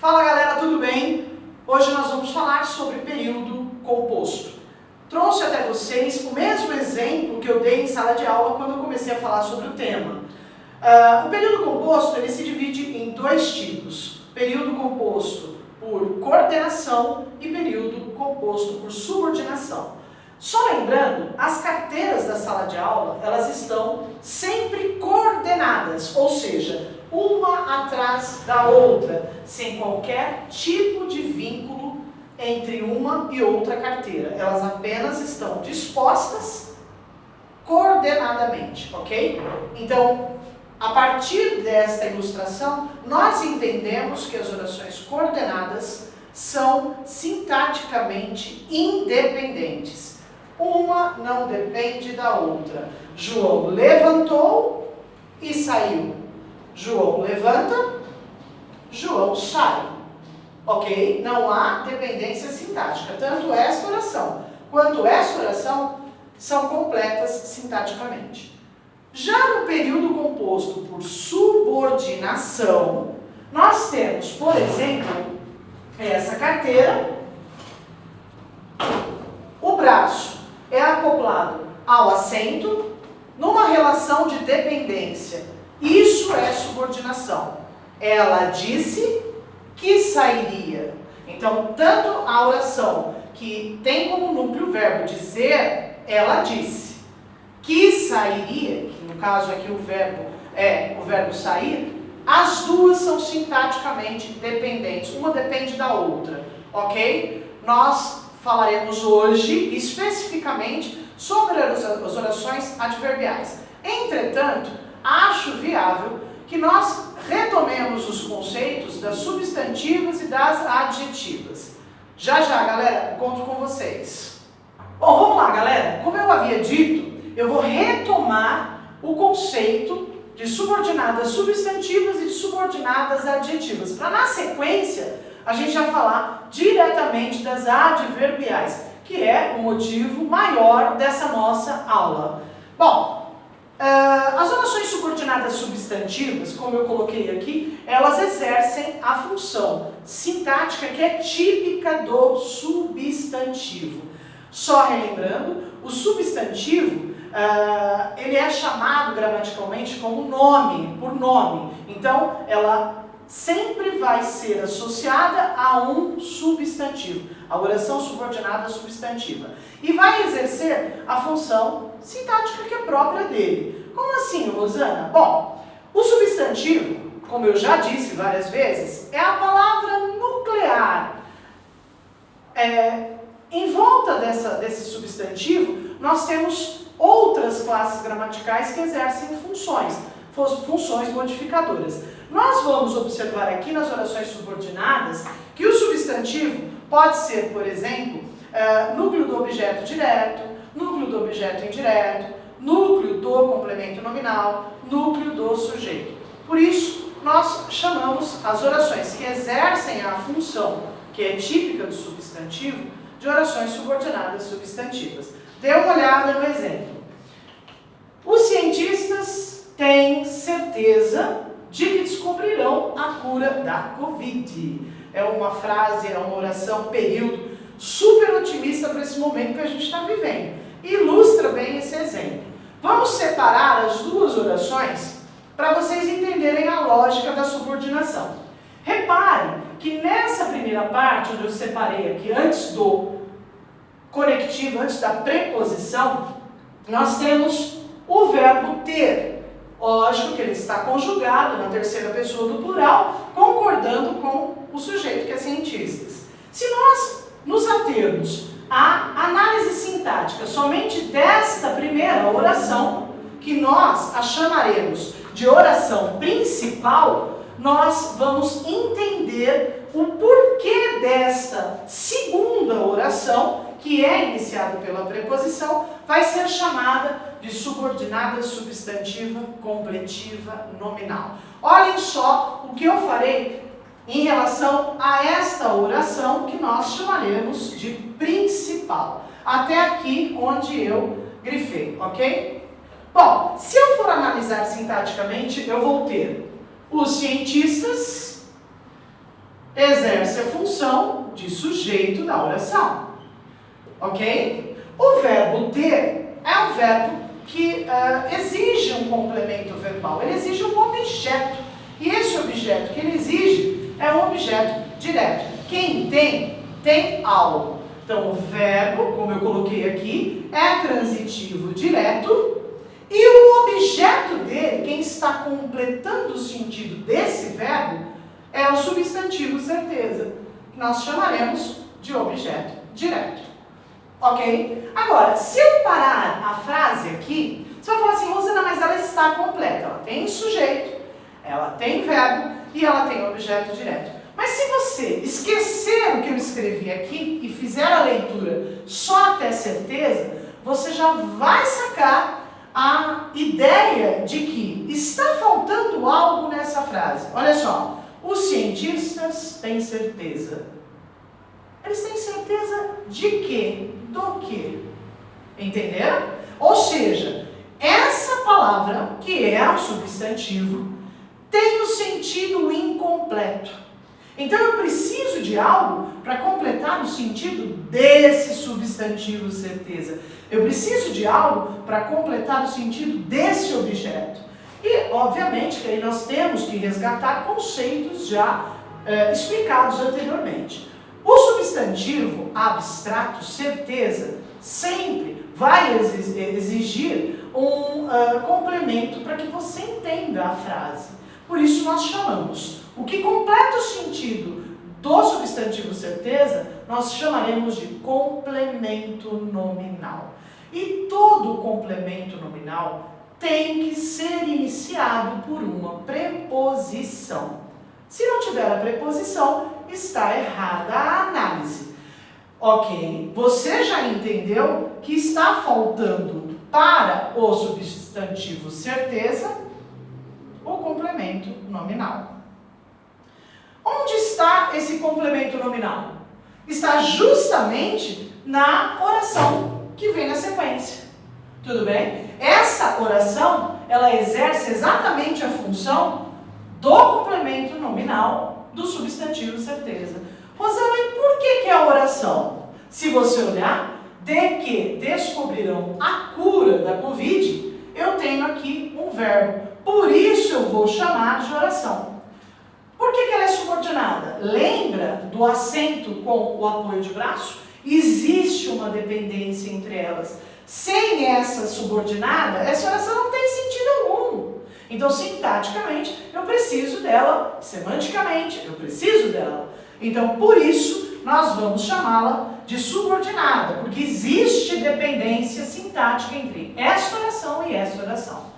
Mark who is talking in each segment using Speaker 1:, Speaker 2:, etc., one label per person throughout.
Speaker 1: Fala galera, tudo bem? Hoje nós vamos falar sobre período composto. Trouxe até vocês o mesmo exemplo que eu dei em sala de aula quando eu comecei a falar sobre o tema. O período composto ele se divide em dois tipos. Período composto por coordenação e período composto por subordinação. Só lembrando, as carteiras da sala de aula, elas estão sempre coordenadas, ou seja, uma atrás da outra, sem qualquer tipo de vínculo entre uma e outra carteira. Elas apenas estão dispostas coordenadamente, ok? Então, a partir desta ilustração, nós entendemos que as orações coordenadas são sintaticamente independentes. Uma não depende da outra. João levantou e saiu. João levanta, João sai. Ok? Não há dependência sintática. Tanto esta oração quanto esta oração são completas sintaticamente. Já no período composto por subordinação, nós temos, por exemplo, essa carteira. O braço é acoplado ao assento numa relação de dependência. Isso é subordinação. Ela disse que sairia. Então, tanto a oração que tem como núcleo o verbo dizer, ela disse. Que sairia, que no caso aqui o verbo é o verbo sair, as duas são sintaticamente dependentes. Uma depende da outra, ok? Nós falaremos hoje especificamente sobre as orações adverbiais. Entretanto, acho viável que nós retomemos os conceitos das substantivas e das adjetivas. Já, galera, encontro com vocês. Bom, vamos lá, galera. Como eu havia dito, eu vou retomar o conceito de subordinadas substantivas e de subordinadas adjetivas, para na sequência a gente já falar diretamente das adverbiais, que é o motivo maior dessa nossa aula. Bom, as orações subordinadas substantivas, como eu coloquei aqui, elas exercem a função sintática que é típica do substantivo. Só relembrando, o substantivo ele é chamado gramaticalmente como nome, por nome. Então, ela sempre vai ser associada a um substantivo, a oração subordinada substantiva. E vai exercer a função sintática que é própria dele. Como assim, Rosana? Bom, o substantivo, como eu já disse várias vezes, é a palavra nuclear. Em volta desse substantivo, nós temos outras classes gramaticais que exercem funções modificadoras. Nós vamos observar aqui nas orações subordinadas que o substantivo pode ser, por exemplo, núcleo do objeto direto, núcleo do objeto indireto, núcleo do complemento nominal, núcleo do sujeito. Por isso, nós chamamos as orações que exercem a função que é típica do substantivo de orações subordinadas substantivas. Dê uma olhada no exemplo. Os cientistas têm certeza de que descobrirão a cura da Covid. É uma frase, é uma oração, período super otimista para esse momento que a gente está vivendo. Ilustra bem esse exemplo. Vamos separar as duas orações para vocês entenderem a lógica da subordinação. Repare que nessa primeira parte, onde eu separei aqui antes do conectivo, antes da preposição, nós temos o verbo ter. Lógico que ele está conjugado na terceira pessoa do plural, concordando com o sujeito que é cientistas. Se nós nos atermos à análise sintática somente desta primeira oração, que nós a chamaremos de oração principal, nós vamos entender o porquê desta segunda oração, que é iniciada pela preposição, vai ser chamada de subordinada substantiva completiva nominal. Olhem só o que eu farei em relação a esta oração que nós chamaremos de principal. Até aqui onde eu grifei, ok? Bom, se eu for analisar sintaticamente, eu vou ter os cientistas exerce a função de sujeito da oração. Ok? O verbo ter é um verbo que exige um complemento verbal, ele exige um objeto. E esse objeto que ele exige é um objeto direto. Quem tem, tem algo. Então o verbo, como eu coloquei aqui, é transitivo direto. E o objeto dele, quem está completando o sentido desse verbo, é o substantivo certeza, que nós chamaremos de objeto direto. Ok? Agora, se eu parar a frase aqui, você vai falar assim, Rosana, mas ela está completa. Ela tem sujeito, ela tem verbo e ela tem objeto direto. Mas se você esquecer o que eu escrevi aqui e fizer a leitura só até certeza, você já vai sacar a ideia de que está faltando algo nessa frase. Olha só, os cientistas têm certeza. Eles têm certeza de quê? Do quê? Entenderam? Ou seja, essa palavra, que é um substantivo, tem o sentido incompleto. Então eu preciso de algo para completar o sentido desse substantivo certeza. Eu preciso de algo para completar o sentido desse objeto. E, obviamente, que aí nós temos que resgatar conceitos já explicados anteriormente. O substantivo abstrato certeza sempre vai exigir um complemento para que você entenda a frase. Por isso nós chamamos o que completa o sentido do substantivo certeza, nós chamaremos de complemento nominal. E todo complemento nominal tem que ser iniciado por uma preposição. Se não tiver a preposição, está errada a análise. Ok, você já entendeu que está faltando para o substantivo certeza o complemento nominal. Onde está esse complemento nominal? Está justamente na oração que vem na sequência. Tudo bem? Essa oração, ela exerce exatamente a função do complemento nominal do substantivo certeza. Rosana, e por que é a oração? Se você olhar, de que descobrirão a cura da Covid, eu tenho aqui um verbo. Por isso eu vou chamar de oração. Por que ela é subordinada? Lembra do acento com o apoio de braço? Existe uma dependência entre elas. Sem essa subordinada, essa oração não tem sentido algum. Então, sintaticamente, eu preciso dela. Semanticamente, eu preciso dela. Então, por isso, nós vamos chamá-la de subordinada, porque existe dependência sintática entre esta oração e esta oração.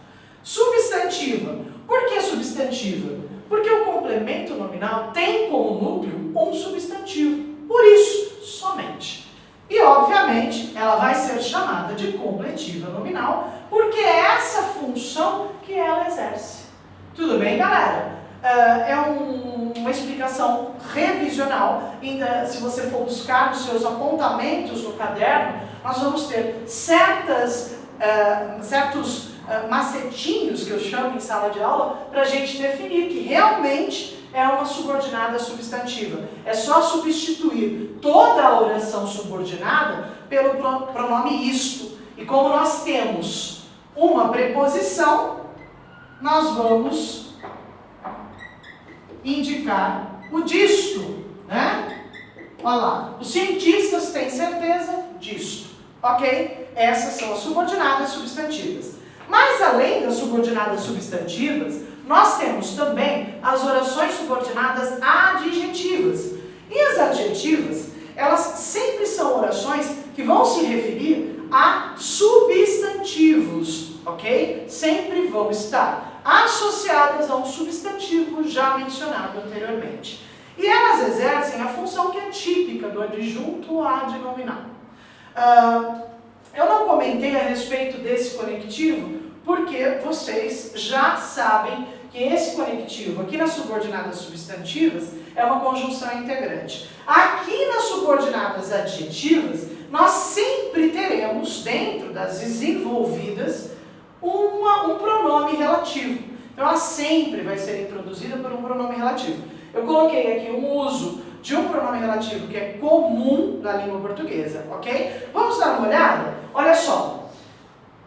Speaker 1: Substantiva. Por que substantiva? Porque o complemento nominal tem como núcleo um substantivo. Por isso, somente. E, obviamente, ela vai ser chamada de completiva nominal, porque é essa função que ela exerce. Tudo bem, galera? É uma explicação revisional. Ainda, se você for buscar os seus apontamentos no caderno, nós vamos ter certos macetinhos, que eu chamo em sala de aula, para a gente definir que realmente é uma subordinada substantiva. É só substituir toda a oração subordinada pelo pronome isto. E como nós temos uma preposição, nós vamos indicar o disto, né? Olha lá, os cientistas têm certeza disto, ok? Essas são as subordinadas substantivas. Mas além das subordinadas substantivas, nós temos também as orações subordinadas adjetivas. E as adjetivas, elas sempre são orações que vão se referir a substantivos, ok? Sempre vão estar associadas a um substantivo já mencionado anteriormente. E elas exercem a função que é típica do adjunto adnominal. Eu não comentei a respeito desse conectivo, porque vocês já sabem que esse conectivo aqui nas subordinadas substantivas é uma conjunção integrante. Aqui nas subordinadas adjetivas, nós sempre teremos, dentro das desenvolvidas, um pronome relativo. Então, ela sempre vai ser introduzida por um pronome relativo. Eu coloquei aqui um uso de um pronome relativo que é comum na língua portuguesa, ok? Vamos dar uma olhada? Olha só.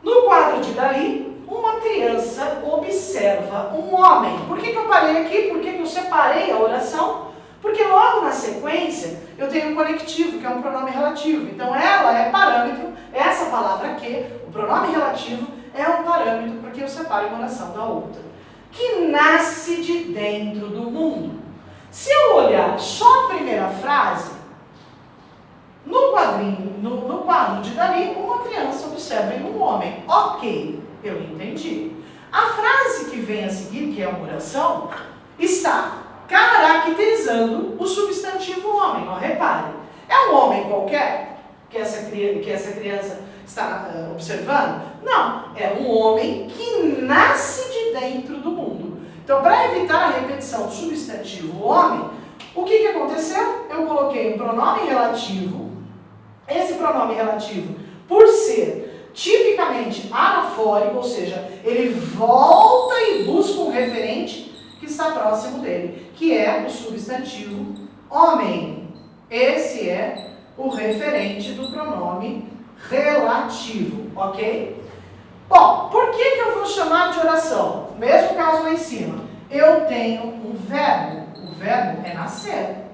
Speaker 1: No quadro de Dalí, uma criança observa um homem. Por que eu parei aqui? Por que eu separei a oração? Porque logo na sequência eu tenho um conectivo, que é um pronome relativo. Então ela é parâmetro, essa palavra que, o pronome relativo, é um parâmetro para que eu separe uma oração da outra. Que nasce de dentro do mundo. Se eu olhar só a primeira frase, no quadro de Dalí, uma criança observa em um homem. Ok, eu entendi. A frase que vem a seguir, que é uma oração, está caracterizando o substantivo homem. Ó, repare, é um homem qualquer que essa criança está observando? Não, é um homem que nasce de dentro do mundo. Então, para evitar a repetição do substantivo homem, o que aconteceu? Eu coloquei um pronome relativo. Esse pronome relativo, por ser tipicamente anafórico, ou seja, ele volta e busca um referente que está próximo dele, que é o substantivo homem. Esse é o referente do pronome relativo, ok? Bom, por que eu vou chamar de oração? Mesmo caso lá em cima. Eu tenho um verbo. O verbo é nascer.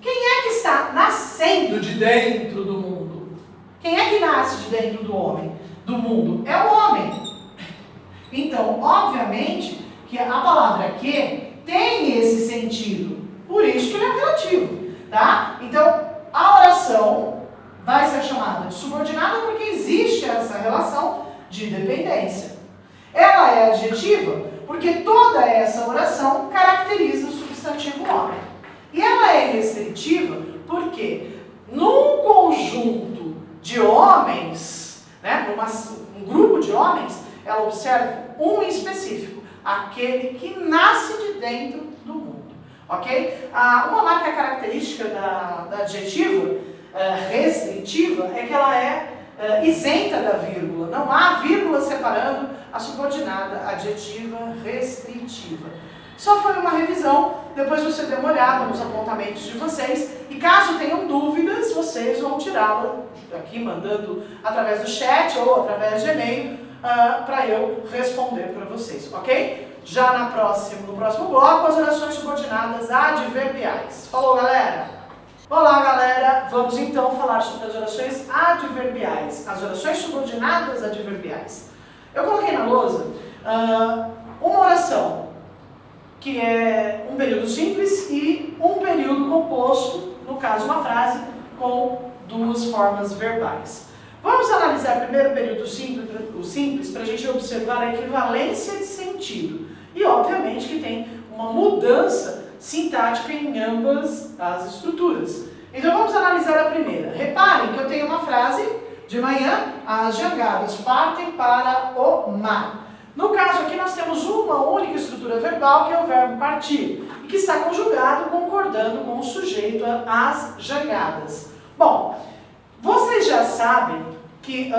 Speaker 1: Quem é que está nascendo de dentro do mundo? Quem é que nasce de dentro do homem? Do mundo? É o homem. Então, obviamente, que a palavra que tem esse sentido. Por isso que ele é relativo, tá? Então, a oração vai ser chamada de subordinada porque existe essa relação de dependência. Ela é adjetiva porque toda essa oração caracteriza o substantivo homem. E ela é restritiva porque num conjunto de homens, né, um grupo de homens, ela observa um em específico, aquele que nasce de dentro do mundo. Ok? Uma marca característica da adjetiva restritiva é que ela é isenta da vírgula. Não há vírgula separando a subordinada adjetiva restritiva. Só foi uma revisão, depois você dê uma olhada nos apontamentos de vocês e caso tenham dúvidas, vocês vão tirá-la aqui mandando através do chat ou através de e-mail para eu responder para vocês, ok? Já no próximo bloco, as orações subordinadas adverbiais. Falou, galera? Olá, galera! Vamos então falar sobre as orações adverbiais, as orações subordinadas adverbiais. Eu coloquei na lousa uma oração que é um período simples e um período composto, no caso uma frase, com duas formas verbais. Vamos analisar primeiro o período simples para a gente observar a equivalência de sentido. E obviamente que tem uma mudança sintática em ambas as estruturas. Então vamos analisar a primeira. Reparem que eu tenho uma frase: de manhã as jangadas partem para o mar. No caso aqui nós temos uma única estrutura verbal, que é o verbo partir, e que está conjugado concordando com o sujeito as jangadas. Bom, vocês já sabem que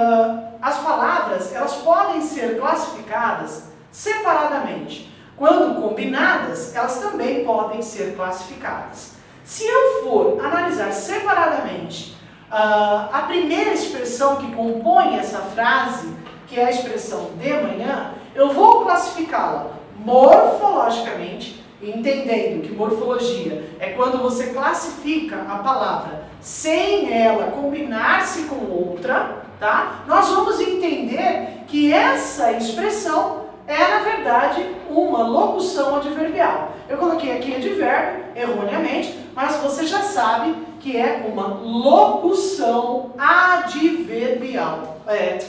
Speaker 1: as palavras elas podem ser classificadas separadamente. Quando combinadas, elas também podem ser classificadas. Se eu for analisar separadamente a primeira expressão que compõe essa frase, que é a expressão de manhã, eu vou classificá-la morfologicamente, entendendo que morfologia é quando você classifica a palavra sem ela combinar-se com outra, tá? Nós vamos entender que essa expressão é, na verdade, uma locução adverbial. Eu coloquei aqui advérbio, erroneamente, mas você já sabe que é uma locução adverbial.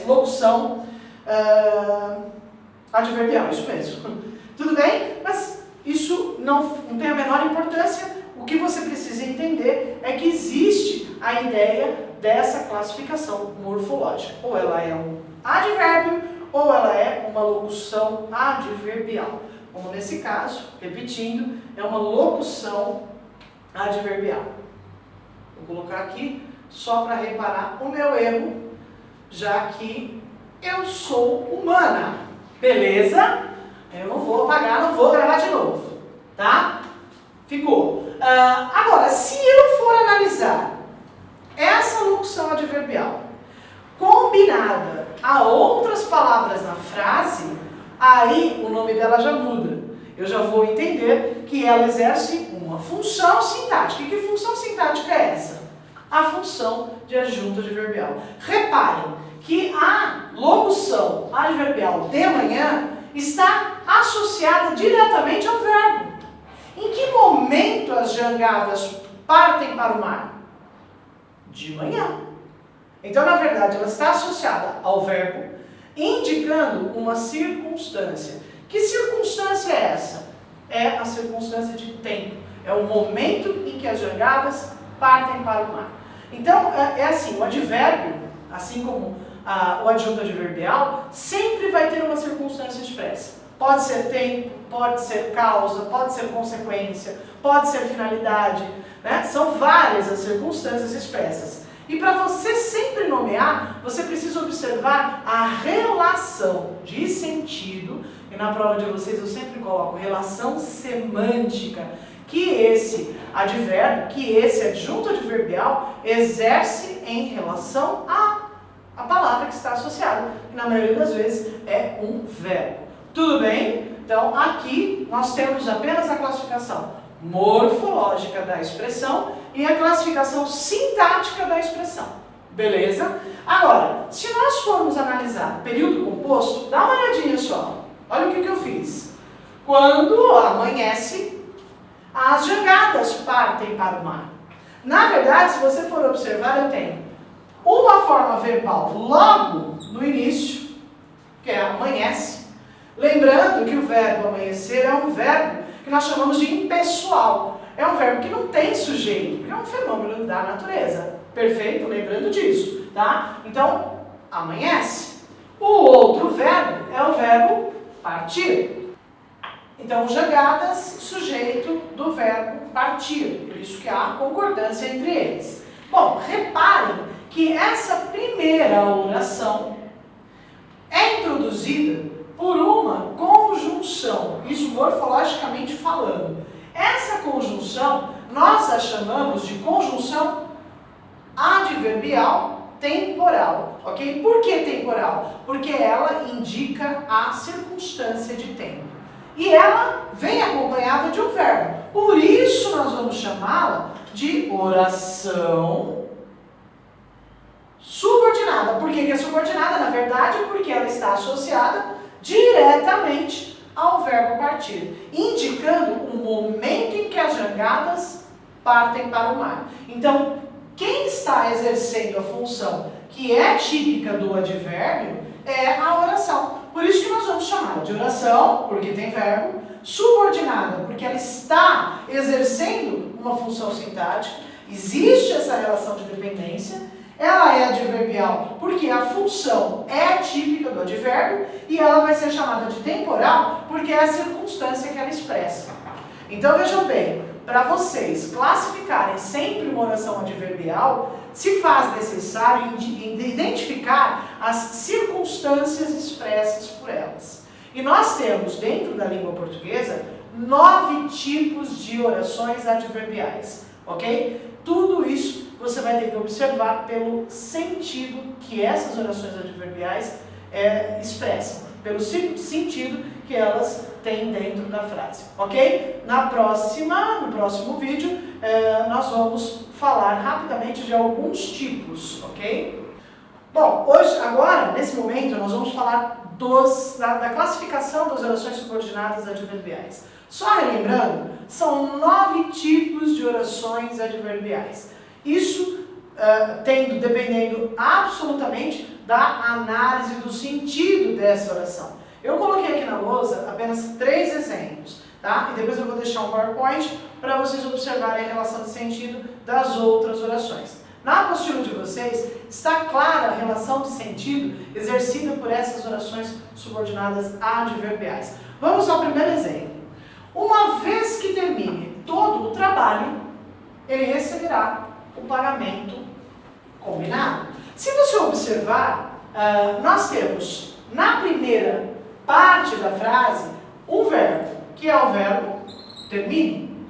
Speaker 1: Locução adverbial, isso mesmo. Tudo bem? Mas isso não tem a menor importância. O que você precisa entender é que existe a ideia dessa classificação morfológica. Ou ela é um advérbio, ou ela é uma locução adverbial. Como nesse caso, repetindo, é uma locução adverbial. Vou colocar aqui só para reparar o meu erro, já que eu sou humana. Beleza? Eu não vou apagar, não vou gravar de novo. Tá? Ficou. Agora, se eu for analisar essa locução adverbial combinada a outras palavras na frase, aí o nome dela já muda. Eu já vou entender que ela exerce uma função sintática. E que função sintática é essa? A função de adjunto adverbial. Reparem que a locução adverbial de manhã está associada diretamente ao verbo. Em que momento as jangadas partem para o mar? De manhã. Então, na verdade, ela está associada ao verbo, indicando uma circunstância. Que circunstância é essa? É a circunstância de tempo. É o momento em que as jangadas partem para o mar. Então, é assim, o advérbio, assim como o adjunto adverbial, sempre vai ter uma circunstância expressa. Pode ser tempo, pode ser causa, pode ser consequência, pode ser finalidade, né? São várias as circunstâncias expressas. E para você sempre nomear, você precisa observar a relação de sentido, e na prova de vocês eu sempre coloco relação semântica, que esse advérbio, que esse adjunto adverbial exerce em relação à palavra que está associada, que na maioria das vezes é um verbo. Tudo bem? Então, aqui nós temos apenas a classificação morfológica da expressão e a classificação sintática da expressão. Beleza? Agora, se nós formos analisar período composto, dá uma olhadinha só. Olha o que eu fiz. Quando amanhece, as jangadas partem para o mar. Na verdade, se você for observar, eu tenho uma forma verbal logo no início, que é amanhece. Lembrando que o verbo amanhecer é um verbo que nós chamamos de impessoal. É um verbo que não tem sujeito, porque é um fenômeno da natureza. Perfeito? Lembrando disso, tá? Então, amanhece. O outro verbo é o verbo partir. Então, jangadas, sujeito do verbo partir. Por isso que há concordância entre eles. Bom, reparem que essa primeira oração é introduzida por uma conjunção, isso morfologicamente falando. Essa conjunção nós a chamamos de conjunção adverbial temporal, ok? Por que temporal? Porque ela indica a circunstância de tempo. E ela vem acompanhada de um verbo. Por isso nós vamos chamá-la de oração subordinada. Por que é subordinada? Na verdade, porque ela está associada diretamente ao verbo partir, indicando o momento em que as jangadas partem para o mar. Então, quem está exercendo a função que é típica do advérbio é a oração. Por isso que nós vamos chamar de oração, porque tem verbo, subordinada, porque ela está exercendo uma função sintática, existe essa relação de dependência. Ela é adverbial porque a função é típica do advérbio e ela vai ser chamada de temporal porque é a circunstância que ela expressa. Então vejam bem, para vocês classificarem sempre uma oração adverbial, se faz necessário identificar as circunstâncias expressas por elas. E nós temos, dentro da língua portuguesa, 9 tipos de orações adverbiais, ok? Tudo isso você vai ter que observar pelo sentido que essas orações adverbiais expressam, pelo sentido que elas têm dentro da frase, ok? No próximo vídeo, nós vamos falar rapidamente de alguns tipos, ok? Bom, agora, nesse momento, nós vamos falar da classificação das orações subordinadas adverbiais. Só relembrando, são 9 tipos de orações adverbiais. Isso dependendo absolutamente da análise do sentido dessa oração. Eu coloquei aqui na lousa apenas 3 exemplos, tá? E depois eu vou deixar um PowerPoint para vocês observarem a relação de sentido das outras orações. Na apostila de vocês está clara a relação de sentido exercida por essas orações subordinadas adverbiais. Vamos ao primeiro exemplo. Uma vez que termine todo o trabalho, ele receberá o pagamento combinado. Se você observar, nós temos na primeira parte da frase um verbo, que é o verbo termino.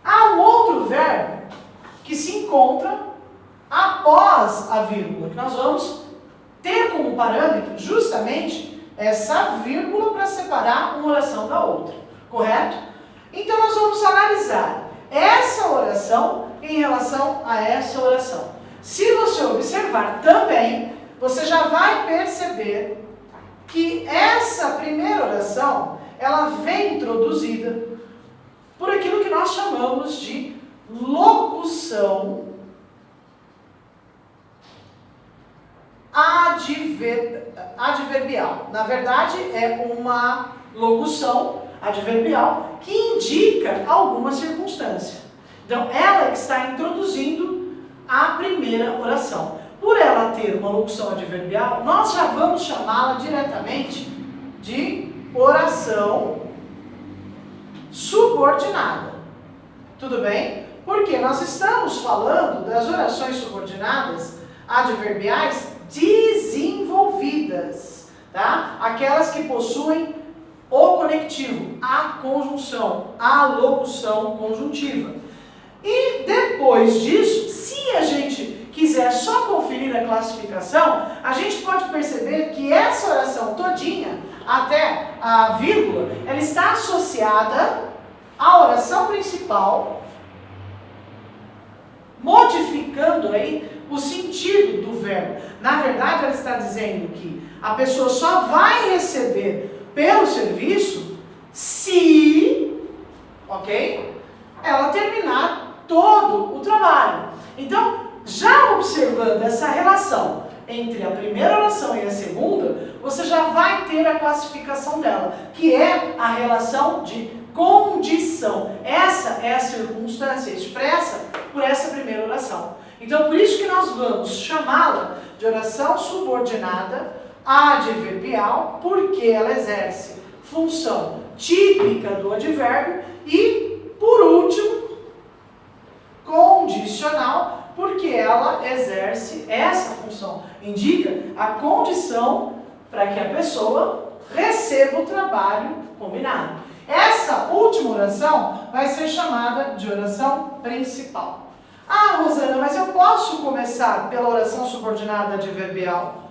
Speaker 1: Há um outro verbo que se encontra após a vírgula, que nós vamos ter como parâmetro justamente essa vírgula para separar uma oração da outra, correto? Então nós vamos analisar essa oração em relação a essa oração. Se você observar também, você já vai perceber que essa primeira oração, ela vem introduzida por aquilo que nós chamamos de locução adverbial. Na verdade, é uma locução adverbial que indica alguma circunstância. Então, ela que está introduzindo a primeira oração. Por ela ter uma locução adverbial, nós já vamos chamá-la diretamente de oração subordinada. Tudo bem? Porque nós estamos falando das orações subordinadas adverbiais desenvolvidas, tá? Aquelas que possuem o conectivo, a conjunção, a locução conjuntiva. E depois disso, se a gente quiser só conferir a classificação, a gente pode perceber que essa oração todinha, até a vírgula, ela está associada à oração principal, modificando aí o sentido do verbo. Na verdade, ela está dizendo que a pessoa só vai receber pelo serviço se, ok, ela terminar todo o trabalho. Então, já observando essa relação entre a primeira oração e a segunda, você já vai ter a classificação dela, que é a relação de condição. Essa é a circunstância expressa por essa primeira oração. Então, por isso que nós vamos chamá-la de oração subordinada adverbial, porque ela exerce função típica do advérbio e, por último, condicional, porque ela exerce essa função, indica a condição para que a pessoa receba o trabalho combinado. Essa última oração vai ser chamada de oração principal. Ah, Rosana, mas eu posso começar pela oração subordinada adverbial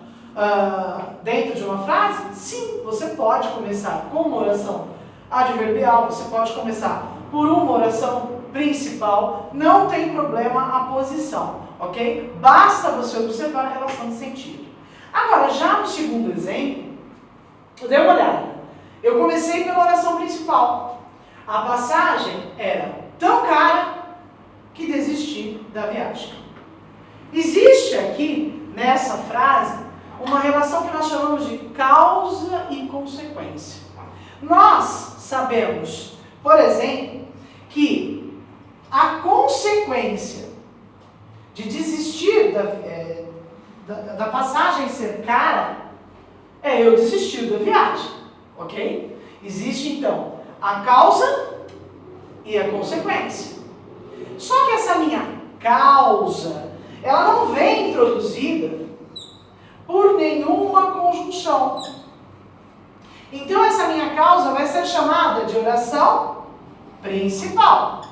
Speaker 1: dentro de uma frase? Sim, você pode começar com uma oração adverbial, você pode começar por uma oração principal, não tem problema a posição, ok? Basta você observar a relação de sentido. Agora, já no segundo exemplo, dê uma olhada. Eu comecei pela oração principal. A passagem era tão cara que desisti da viagem. Existe aqui, nessa frase, uma relação que nós chamamos de causa e consequência. Nós sabemos, por exemplo, que a consequência de desistir da passagem ser cara é eu desistir da viagem, ok? Existe então a causa e a consequência. Só que essa minha causa, ela não vem introduzida por nenhuma conjunção. Então essa minha causa vai ser chamada de oração principal.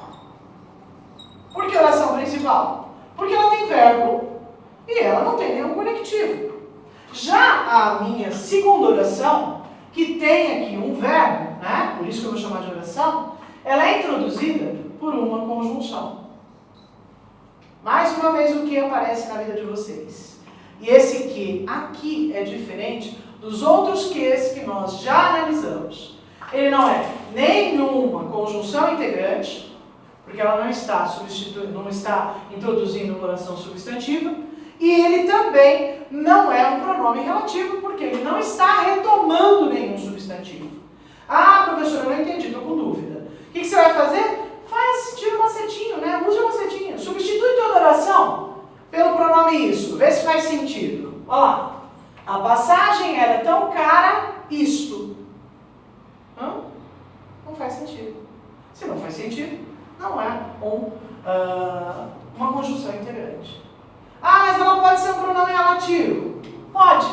Speaker 1: Por que oração principal? Porque ela tem verbo e ela não tem nenhum conectivo. Já a minha segunda oração, que tem aqui um verbo, né? Por isso que eu vou chamar de oração, ela é introduzida por uma conjunção. Mais uma vez, o que aparece na vida de vocês. E esse que aqui é diferente dos outros ques que nós já analisamos. Ele não é nenhuma conjunção integrante, porque ela não está introduzindo uma oração substantiva, e ele também não é um pronome relativo, porque ele não está retomando nenhum substantivo. Ah, professor, eu não entendi, estou com dúvida. O que você vai fazer? Tira o macetinho, né? Use o macetinho. Substitui toda oração pelo pronome isso. Vê se faz sentido. Olha lá. A passagem era tão cara, isto. Não faz sentido. Se não faz sentido, não é uma conjunção integrante. Ah, mas ela pode ser um pronome relativo. Pode.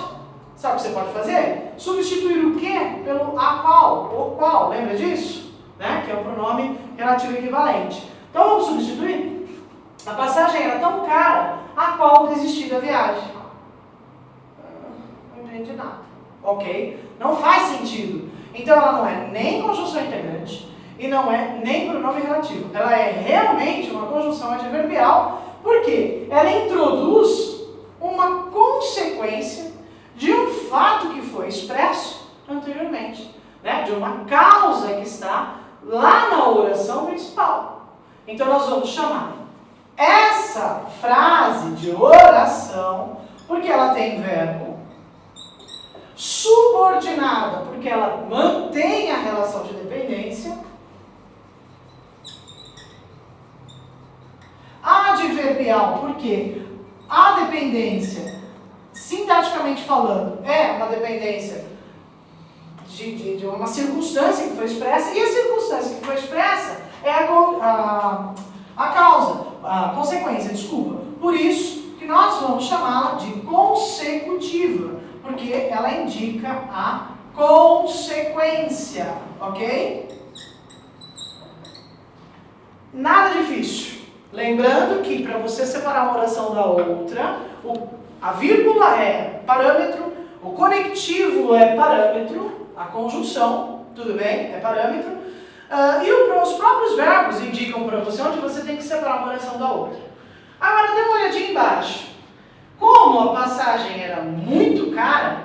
Speaker 1: Sabe o que você pode fazer? Substituir o que pelo a qual, o qual. Lembra disso? né? Que é o pronome relativo equivalente. Então vamos substituir? A passagem era tão cara, a qual desistir da viagem. Não entendi nada. Ok? Não faz sentido. Então ela não é nem conjunção integrante e não é nem pronome relativo. Ela é realmente uma conjunção adverbial, porque ela introduz uma consequência de um fato que foi expresso anteriormente, né? De uma causa que está lá na oração principal. Então nós vamos chamar essa frase de oração, porque ela tem verbo, subordinada, porque ela mantém a relação de dependência, adverbial, porque a dependência, sintaticamente falando, é uma dependência de uma circunstância que foi expressa, e a circunstância que foi expressa é a causa, a consequência, desculpa. Por isso que nós vamos chamá-la de consecutiva, porque ela indica a consequência, ok? Nada difícil. Lembrando que para você separar uma oração da outra, a vírgula é parâmetro, o conectivo é parâmetro, a conjunção, tudo bem, é parâmetro, e os próprios verbos indicam para você onde você tem que separar uma oração da outra. Agora dê uma olhadinha embaixo. Como a passagem era muito cara,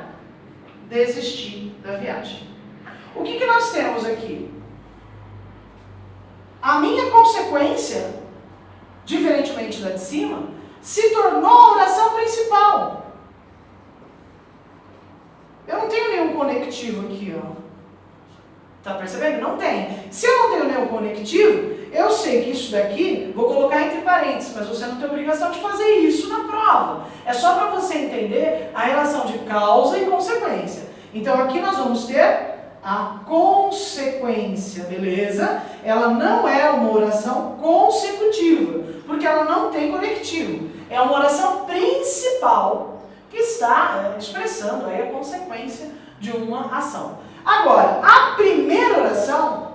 Speaker 1: desisti da viagem. O que nós temos aqui? A minha consequência, diferentemente da de cima, se tornou a oração principal. Eu não tenho nenhum conectivo aqui, ó. Tá percebendo? Não tem. Se eu não tenho nenhum conectivo, eu sei que isso daqui, vou colocar entre parênteses, mas você não tem obrigação de fazer isso na prova. É só para você entender a relação de causa e consequência. Então aqui nós vamos ter a consequência, beleza? Ela não é uma oração consecutiva, porque ela não tem conectivo. É uma oração principal que está expressando aí a consequência de uma ação. Agora, a primeira oração,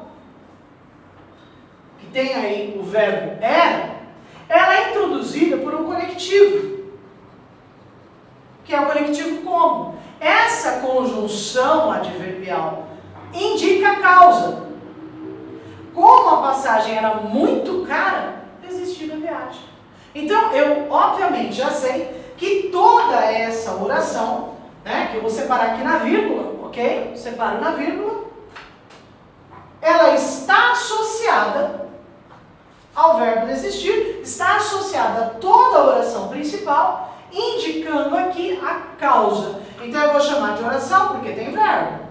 Speaker 1: que tem aí o verbo era, ela é introduzida por um conectivo, que é o conectivo como. Essa conjunção adverbial indica a causa. Como a passagem era muito cara, desisti da viagem. Então, eu obviamente já sei que toda essa oração, né, que eu vou separar aqui na vírgula, ok? Separo na vírgula, ela está associada ao verbo desistir, está associada a toda a oração principal, indicando aqui a causa. Então eu vou chamar de oração porque tem verbo.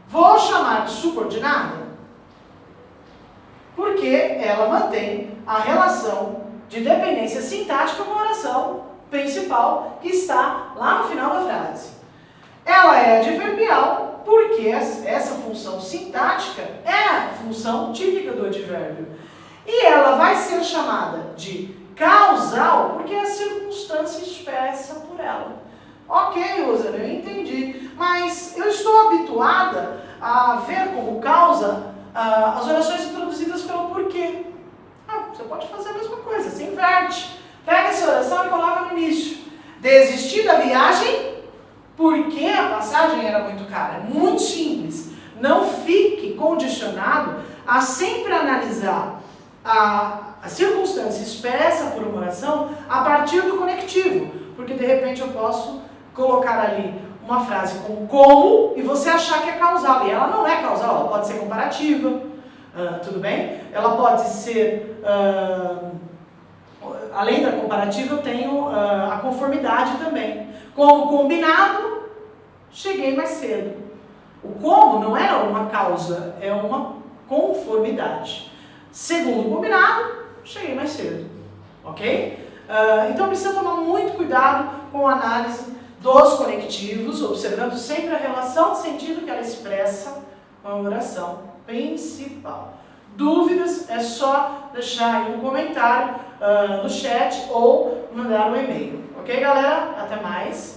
Speaker 1: Vou chamar de subordinada porque ela mantém a relação de dependência sintática com a oração principal que está lá no final da frase. Ela é adverbial porque essa função sintática é a função típica do advérbio. E ela vai ser chamada de causal porque é a circunstância expressa por ela. Ok, Rosana, eu entendi. Mas eu estou habituada a ver como causa as orações introduzidas pelo porquê. Você pode fazer a mesma coisa, você inverte. Pega essa oração e coloca no início. Desistir da viagem porque a passagem era muito cara. Muito simples. Não fique condicionado a sempre analisar a circunstância expressa por uma oração a partir do conectivo. Porque de repente eu posso colocar ali uma frase com como e você achar que é causal. E ela não é causal, ela pode ser comparativa, tudo bem? Ela pode ser, além da comparativa, eu tenho a conformidade também. Como combinado, cheguei mais cedo. O como não é uma causa, é uma conformidade. Segundo o combinado, cheguei mais cedo. Ok? Então precisa tomar muito cuidado com a análise dos conectivos, observando sempre a relação de sentido que ela expressa com a oração principal. Dúvidas é só deixar aí um comentário no chat ou mandar um e-mail. Ok, galera? Até mais!